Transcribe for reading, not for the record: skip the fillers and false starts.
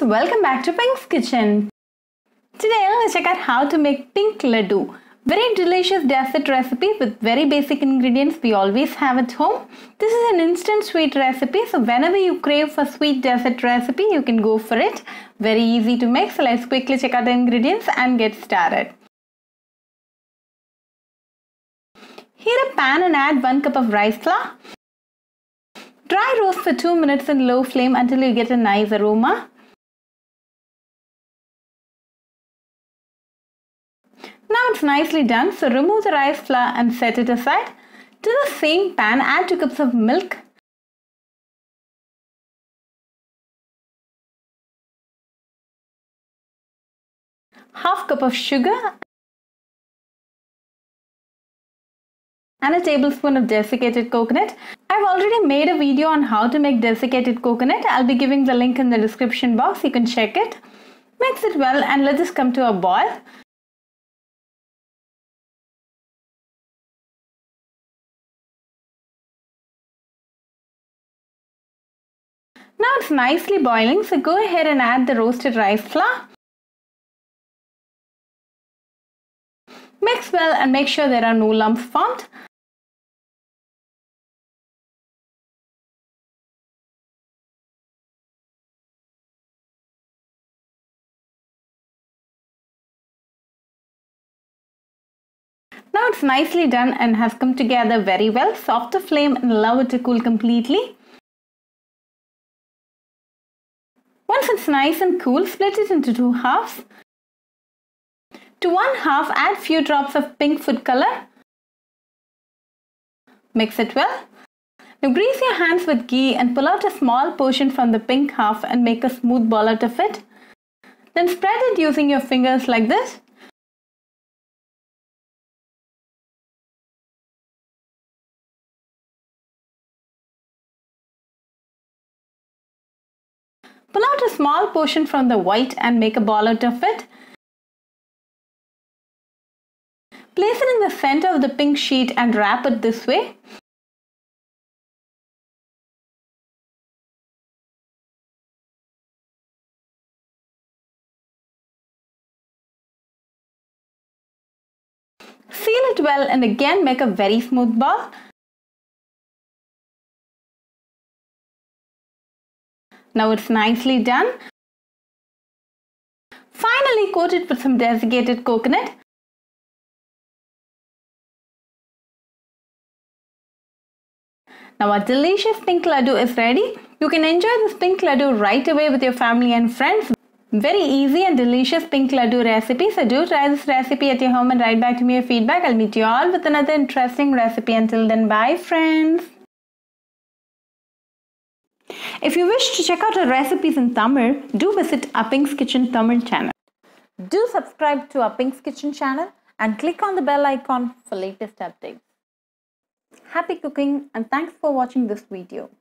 friends, welcome back to Pink's Kitchen. Today let's check out how to make pink laddu. Very delicious dessert recipe with very basic ingredients we always have at home. This is an instant sweet recipe, so whenever you crave for sweet dessert recipe, you can go for it. Very easy to make, so let's quickly check out the ingredients and get started. Heat a pan and add 1 cup of rice flour. Dry roast for 2 minutes in low flame until you get a nice aroma. Now it's nicely done, so remove the rice flour and set it aside. To the same pan, add 2 cups of milk, half cup of sugar, and a tablespoon of desiccated coconut. I've already made a video on how to make desiccated coconut. I'll be giving the link in the description box. You can check it. Mix it well and let this come to a boil. Now it's nicely boiling, so go ahead and add the roasted rice flour. Mix well and make sure there are no lumps formed. Now it's nicely done and has come together very well. Off the flame and allow it to cool completely. Once it's nice and cool, split it into 2 halves. To 1 half, add few drops of pink food color. Mix it well. Now grease your hands with ghee and pull out a small portion from the pink half and make a smooth ball out of it. Then spread it using your fingers like this. Pull out a small portion from the white and make a ball out of it. Place it in the center of the pink sheet and wrap it this way. Seal it well and again make a very smooth ball. Now it's nicely done. Finally coat it with some desiccated coconut. Now our delicious pink laddu is ready. You can enjoy this pink laddu right away with your family and friends. Very easy and delicious pink laddu recipe. So do try this recipe at your home and write back to me your feedback. I'll meet you all with another interesting recipe. Until then, bye friends. If you wish to check out our recipes in Tamil, do visit our Pink's Kitchen Tamil channel. Do subscribe to our Pink's Kitchen channel and click on the bell icon for latest updates. Happy cooking and thanks for watching this video.